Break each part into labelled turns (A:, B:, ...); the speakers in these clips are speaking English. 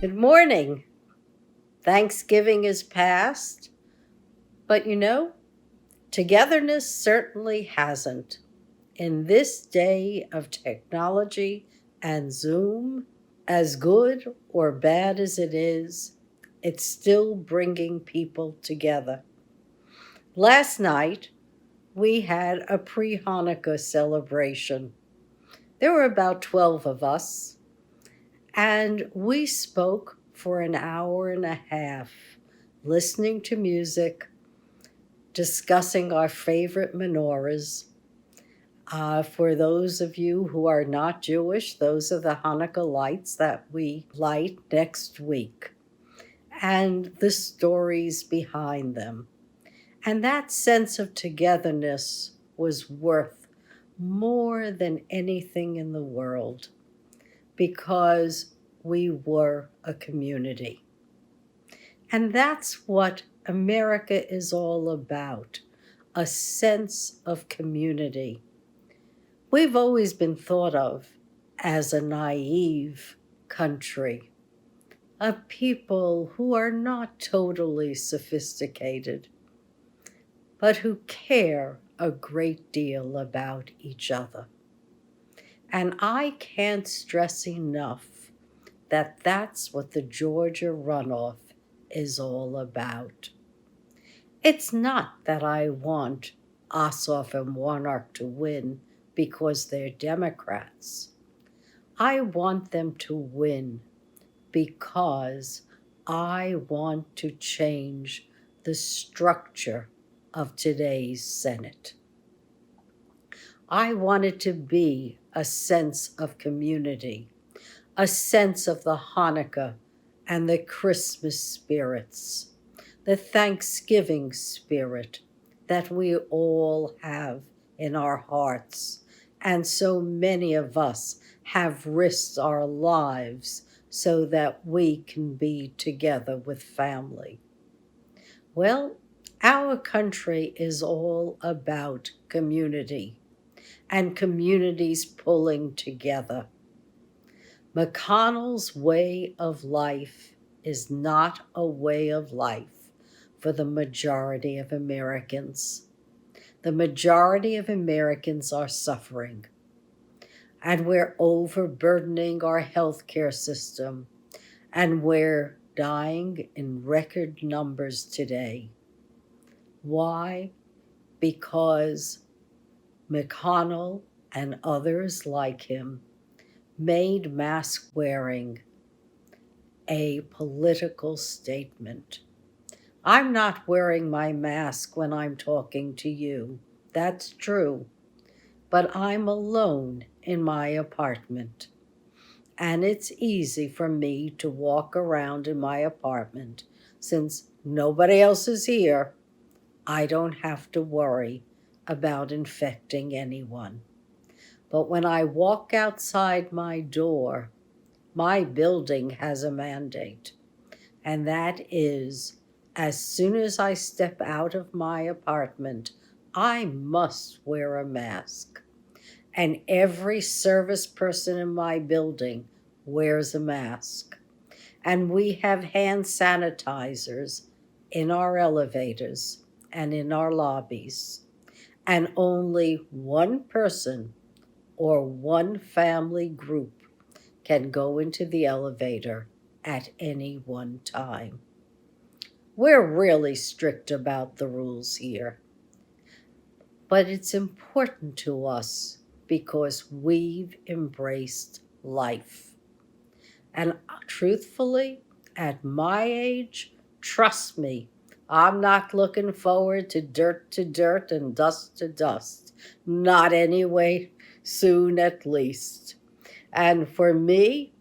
A: Good morning. Thanksgiving is past, but togetherness certainly hasn't. In this day of technology and Zoom, as good or bad as it is, it's still bringing people together. Last night, we had a pre-Hanukkah celebration. There were about 12 of us, and we spoke for an hour and a half, listening to music, discussing our favorite menorahs. For those of you who are not Jewish, those are the Hanukkah lights that we light next week, and the stories behind them. And that sense of togetherness was worth more than anything in the world, because we were a community. And that's what America is all about, a sense of community. We've always been thought of as a naive country, a people who are not totally sophisticated, but who care a great deal about each other. And I can't stress enough that that's what the Georgia runoff is all about. It's not that I want Ossoff and Warnock to win because they're Democrats. I want them to win because I want to change the structure of today's Senate. I want it to be a sense of community, a sense of the Hanukkah and the Christmas spirits, the Thanksgiving spirit that we all have in our hearts. And so many of us have risked our lives so that we can be together with family. Well, our country is all about community and communities pulling together. McConnell's way of life is not a way of life for the majority of Americans. The majority of Americans are suffering, and we're overburdening our healthcare system, and we're dying in record numbers today. Why? Because McConnell and others like him made mask wearing a political statement. I'm not wearing my mask when I'm talking to you. That's true. But I'm alone in my apartment. And it's easy for me to walk around in my apartment. Since nobody else is here, I don't have to worry about infecting anyone. But when I walk outside my door, my building has a mandate, and that is, as soon as I step out of my apartment, I must wear a mask. And every service person in my building wears a mask. And we have hand sanitizers in our elevators and in our lobbies. And only one person or one family group can go into the elevator at any one time. We're really strict about the rules here. But it's important to us because we've embraced life. And truthfully, at my age, trust me, I'm not looking forward to dirt and dust to dust. Not anyway soon, at least. And for me,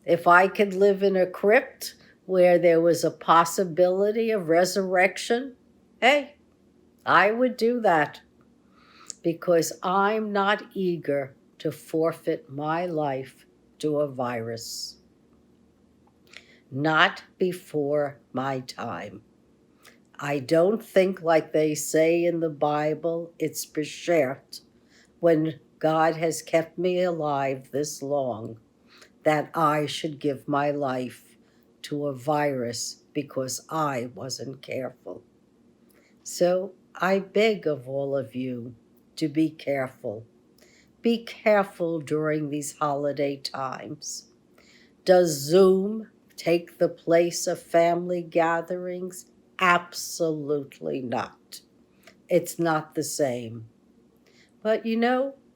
A: if I could live in a crypt where there was a possibility of resurrection, hey, I would do that, because I'm not eager to forfeit my life to a virus. Not before my time. I don't think, like they say in the Bible, it's beschert, when God has kept me alive this long, that I should give my life to a virus because I wasn't careful. So I beg of all of you to be careful. Be careful during these holiday times. Does Zoom take the place of family gatherings? Absolutely not. It's not the same. But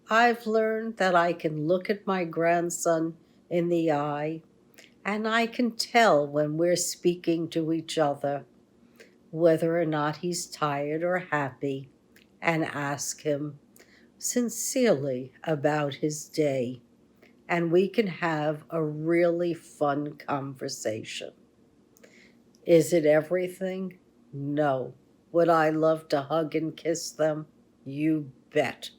A: I've learned that I can look at my grandson in the eye and I can tell when we're speaking to each other whether or not he's tired or happy, and ask him sincerely about his day. And we can have a really fun conversation. Is it everything? No. Would I love to hug and kiss them? You bet.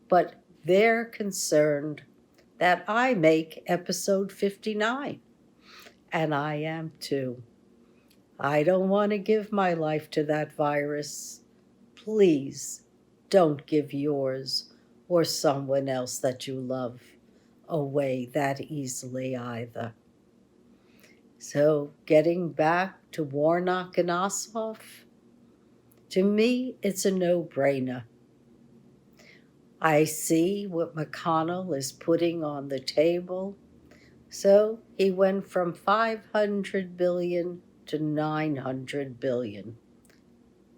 A: But they're concerned that I make episode 59, and I am too. I don't want to give my life to that virus. Please don't give yours or someone else that you love away that easily either. So getting back to Warnock and Ossoff, to me, it's a no-brainer. I see what McConnell is putting on the table. So he went from 500 billion to 900 billion.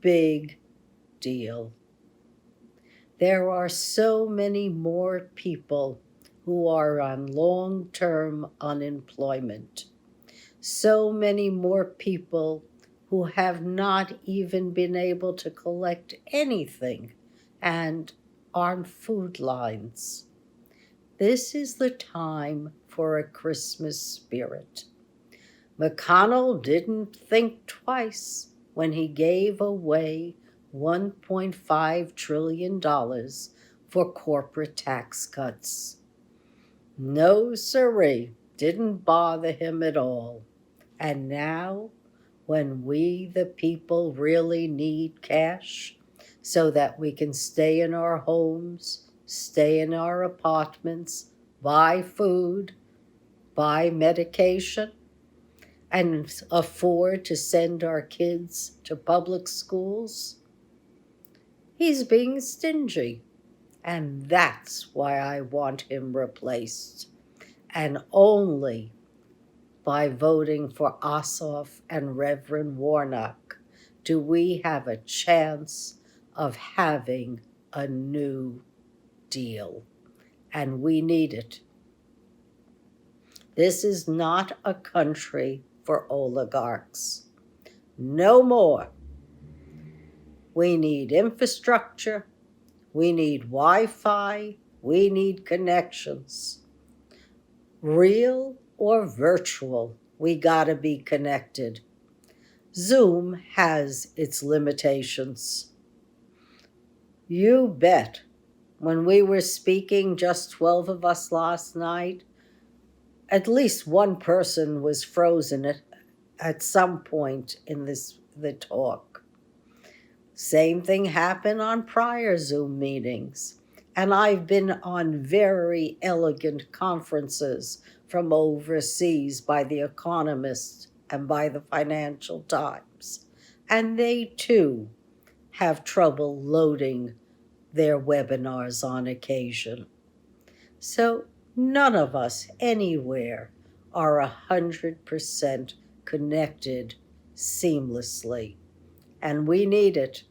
A: Big deal. There are so many more people who are on long-term unemployment. So many more people who have not even been able to collect anything and on food lines. This is the time for a Christmas spirit. McConnell didn't think twice when he gave away $1.5 trillion for corporate tax cuts. No siree, didn't bother him at all. And now, when we the people really need cash so that we can stay in our homes, stay in our apartments, buy food, buy medication, and afford to send our kids to public schools, he's being stingy. And that's why I want him replaced. And only by voting for Ossoff and Reverend Warnock do we have a chance of having a new deal. And we need it. This is not a country for oligarchs. No more. We need infrastructure. We need Wi-Fi. We need connections. Real or virtual, we gotta be connected. Zoom has its limitations. You bet. When we were speaking, just 12 of us last night, at least one person was frozen at some point in the talk. Same thing happened on prior Zoom meetings. And I've been on very elegant conferences from overseas by The Economist and by the Financial Times. And they too have trouble loading their webinars on occasion. So none of us anywhere are 100% connected seamlessly. And we need it.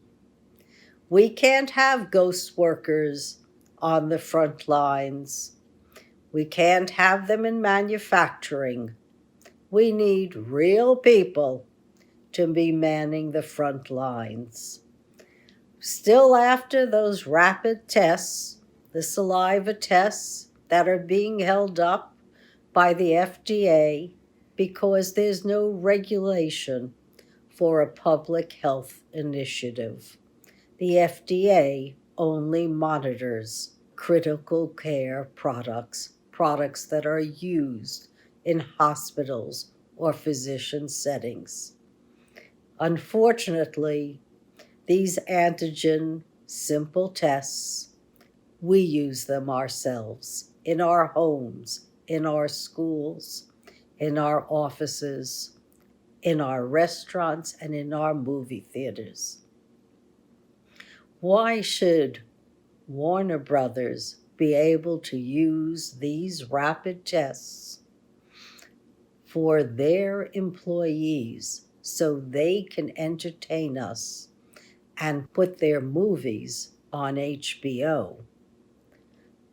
A: We can't have ghost workers on the front lines. We can't have them in manufacturing. We need real people to be manning the front lines. Still after those rapid tests, the saliva tests that are being held up by the FDA because there's no regulation for a public health initiative. The FDA only monitors critical care products that are used in hospitals or physician settings. Unfortunately, these antigen simple tests, we use them ourselves in our homes, in our schools, in our offices, in our restaurants, and in our movie theaters. Why should Warner Brothers be able to use these rapid tests for their employees so they can entertain us and put their movies on HBO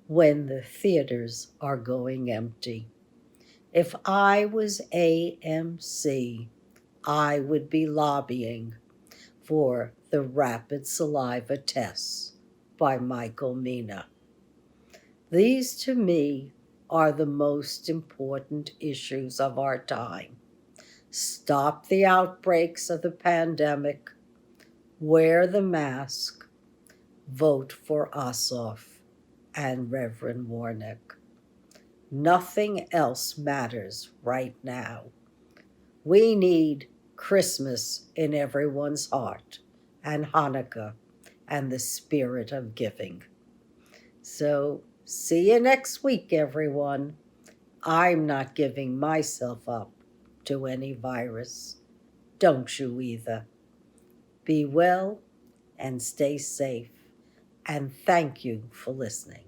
A: when the theaters are going empty? If I was AMC, I would be lobbying for the rapid saliva tests by Michael Mina. These, to me, are the most important issues of our time. Stop the outbreaks of the pandemic, wear the mask, vote for Ossoff and Reverend Warnock. Nothing else matters right now. We need Christmas in everyone's heart, and Hanukkah, and the spirit of giving. So, see you next week, everyone. I'm not giving myself up to any virus. Don't you either. Be well and stay safe. And thank you for listening.